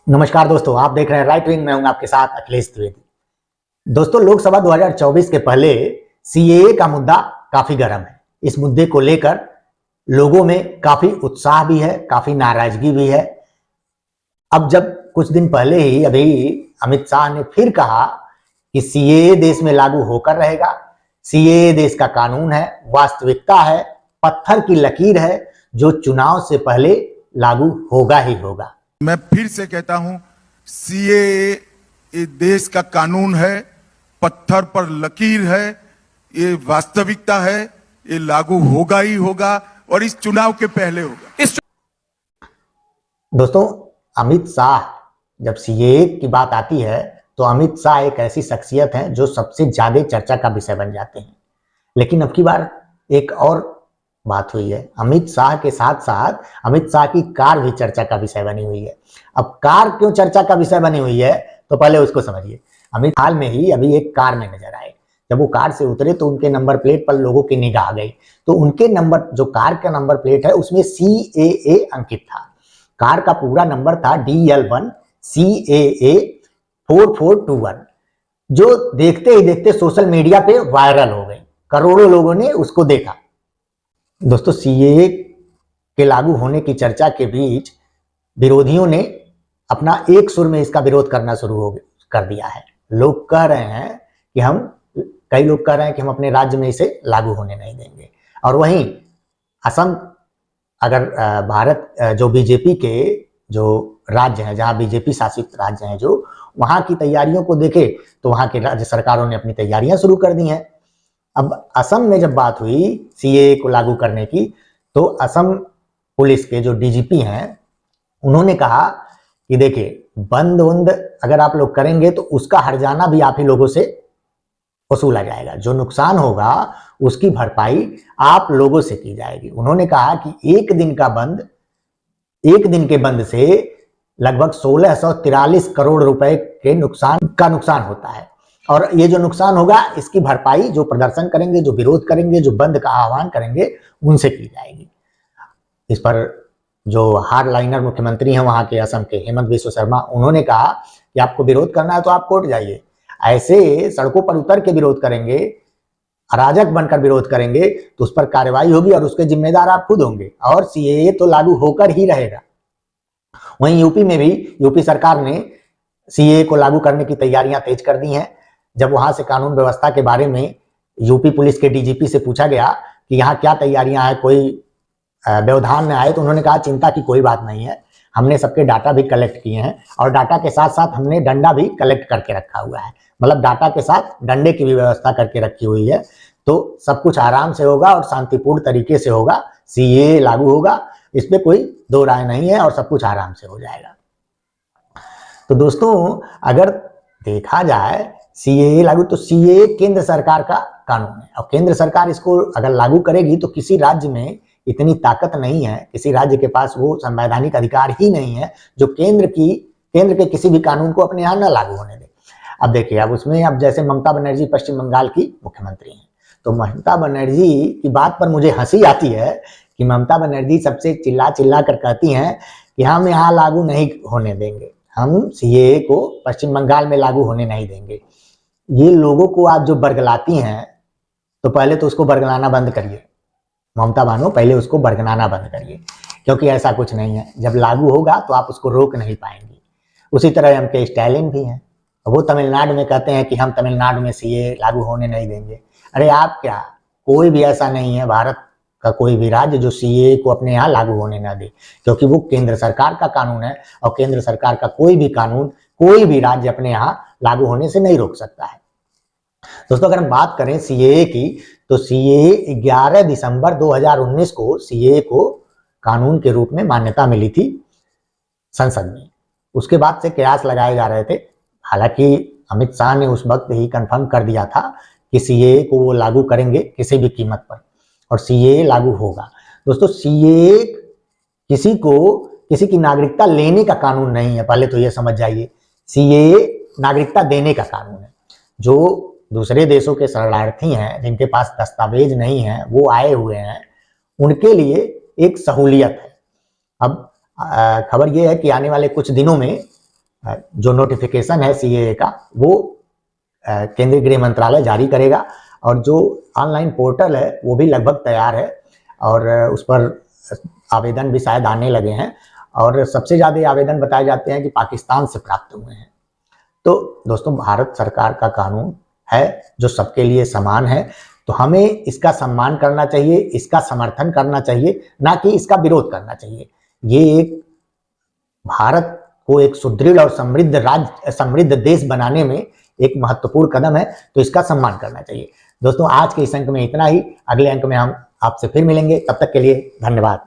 नमस्कार दोस्तों, आप देख रहे हैं राइट विंग। मैं हूं आपके साथ अखिलेश द्विवेदी। दोस्तों, लोकसभा 2024 के पहले सीएए का मुद्दा काफी गर्म है। इस मुद्दे को लेकर लोगों में काफी उत्साह भी है, काफी नाराजगी भी है। अब जब कुछ दिन पहले ही अभी अमित शाह ने फिर कहा कि सीएए देश में लागू होकर रहेगा, सीएए देश का कानून है, वास्तविकता है, पत्थर की लकीर है, जो चुनाव से पहले लागू होगा ही होगा। मैं फिर से कहता हूं, सीएए देश का कानून है, पत्थर पर लकीर है, ये वास्तविकता है, ये लागू होगा ही होगा और इस चुनाव के पहले होगा। दोस्तों, अमित शाह जब सीएए की बात आती है तो अमित शाह एक ऐसी शख्सियत है जो सबसे ज्यादा चर्चा का विषय बन जाते हैं। लेकिन अब की बार एक और बात हुई है। अमित शाह के साथ साथ अमित शाह की कार भी चर्चा का विषय बनी हुई है। अब कार क्यों चर्चा का विषय बनी हुई है तो पहले उसको समझिए। अमित हाल में ही अभी एक कार में नजर आए। जब वो कार से उतरे तो उनके नंबर प्लेट पर लोगों की निगाह गई, तो उनके नंबर, जो कार का नंबर प्लेट है, उसमें CAA अंकित था। कार का पूरा नंबर था DL1 CAA 4421, जो देखते ही देखते सोशल मीडिया पे वायरल हो गई। करोड़ों लोगों ने उसको देखा। दोस्तों, सीएए के लागू होने की चर्चा के बीच विरोधियों ने अपना एक सुर में इसका विरोध करना शुरू कर दिया है। लोग कह रहे हैं कि कई लोग कह रहे हैं कि हम अपने राज्य में इसे लागू होने नहीं देंगे। और वहीं असम, अगर भारत जो बीजेपी के जो राज्य हैं, जहां बीजेपी शासित राज्य हैं, जो वहां की तैयारियों को देखे तो वहां के राज्य सरकारों ने अपनी तैयारियां शुरू कर दी हैं। अब असम में जब बात हुई सीएए को लागू करने की, तो असम पुलिस के जो डीजीपी हैं, उन्होंने कहा कि देखिए, बंद अगर आप लोग करेंगे तो उसका हर्जाना भी आप ही लोगों से वसूला जाएगा। जो नुकसान होगा उसकी भरपाई आप लोगों से की जाएगी। उन्होंने कहा कि एक दिन के बंद से लगभग 1643 करोड़ रुपए के नुकसान होता है। और ये जो नुकसान होगा, इसकी भरपाई जो प्रदर्शन करेंगे, जो विरोध करेंगे, जो बंद का आह्वान करेंगे, उनसे की जाएगी। इस पर जो हार्डलाइनर मुख्यमंत्री हैं वहां के असम के, हेमंत बिस्वा शर्मा, उन्होंने कहा कि आपको विरोध करना है तो आप कोर्ट जाइए। ऐसे सड़कों पर उतर के विरोध करेंगे, अराजक बनकर विरोध करेंगे तो उस पर कार्रवाई होगी और उसके जिम्मेदार आप खुद होंगे। और सीएए तो लागू होकर ही रहेगा। वहीं यूपी में भी यूपी सरकार ने सीएए को लागू करने की तैयारियां तेज कर दी हैं। जब वहां से कानून व्यवस्था के बारे में यूपी पुलिस के डीजीपी से पूछा गया कि यहाँ क्या तैयारियां हैं, कोई व्यवधान में आए, तो उन्होंने कहा चिंता की कोई बात नहीं है, हमने सबके डाटा भी कलेक्ट किए हैं और डाटा के साथ साथ हमने डंडा भी कलेक्ट करके रखा हुआ है। मतलब डाटा के साथ डंडे की भी व्यवस्था करके रखी हुई है। तो सब कुछ आराम से होगा और शांतिपूर्ण तरीके से होगा। सीएए लागू होगा, इसमें कोई दो राय नहीं है और सब कुछ आराम से हो जाएगा। तो दोस्तों, अगर देखा जाए सीएए लागू, तो सीएए केंद्र सरकार का कानून है और केंद्र सरकार इसको अगर लागू करेगी तो किसी राज्य में इतनी ताकत नहीं है, किसी राज्य के पास वो संवैधानिक अधिकार ही नहीं है जो केंद्र के किसी भी कानून को अपने यहाँ न लागू होने दे। अब देखिए, अब जैसे ममता बनर्जी पश्चिम बंगाल की मुख्यमंत्री हैं, तो ममता बनर्जी की बात पर मुझे हंसी आती है कि ममता बनर्जी सबसे चिल्ला कर कहती हैं कि हम यहाँ लागू नहीं होने देंगे, हम सीएए को पश्चिम बंगाल में लागू होने नहीं देंगे। ये लोगों को आप जो बरगलाती हैं, तो पहले तो उसको बरगलाना बंद करिए। ममता बानो, पहले उसको बरगलाना बंद करिए, क्योंकि ऐसा कुछ नहीं है। जब लागू होगा तो आप उसको रोक नहीं पाएंगे। उसी तरह एमके स्टालिन भी हैं, वो तमिलनाडु में कहते हैं कि हम तमिलनाडु में सीएए लागू होने नहीं देंगे। अरे आप क्या, कोई भी ऐसा नहीं है भारत का कोई भी राज्य जो सीएए को अपने यहाँ लागू होने ना दे, क्योंकि वो केंद्र सरकार का कानून है और केंद्र सरकार का कोई भी कानून कोई भी राज्य अपने यहाँ लागू होने से नहीं रोक सकता है। दोस्तों, अगर हम बात करें सीएए की, तो सीएए 11 दिसंबर 2019 को सीएए को कानून के रूप में मान्यता मिली थी संसद में। उसके बाद से कयास लगाए जा रहे थे। हालांकि अमित शाह ने उस वक्त ही कंफर्म कर दिया था कि सीएए को वो लागू करेंगे किसी भी कीमत पर, और सीएए लागू होगा। दोस्तों, सीएए किसी की नागरिकता लेने का कानून नहीं है, पहले तो ये समझ जाइए। सीएए नागरिकता देने का कानून है। जो दूसरे देशों के शरणार्थी हैं, जिनके पास दस्तावेज नहीं है, वो आए हुए हैं, उनके लिए एक सहूलियत है। अब खबर यह है कि आने वाले कुछ दिनों में जो नोटिफिकेशन है सीएए का वो केंद्रीय गृह मंत्रालय जारी करेगा, और जो ऑनलाइन पोर्टल है वो भी लगभग तैयार है और उस पर आवेदन भी शायद आने लगे हैं, और सबसे ज़्यादा आवेदन बताए जाते हैं कि पाकिस्तान से प्राप्त हुए हैं। तो दोस्तों, भारत सरकार का कानून है जो सबके लिए समान है, तो हमें इसका सम्मान करना चाहिए, इसका समर्थन करना चाहिए, ना कि इसका विरोध करना चाहिए। ये एक भारत को एक सुदृढ़ और समृद्ध देश बनाने में एक महत्वपूर्ण कदम है, तो इसका सम्मान करना चाहिए। दोस्तों, आज के इस अंक में इतना ही। अगले अंक में हम आपसे फिर मिलेंगे, तब तक के लिए धन्यवाद।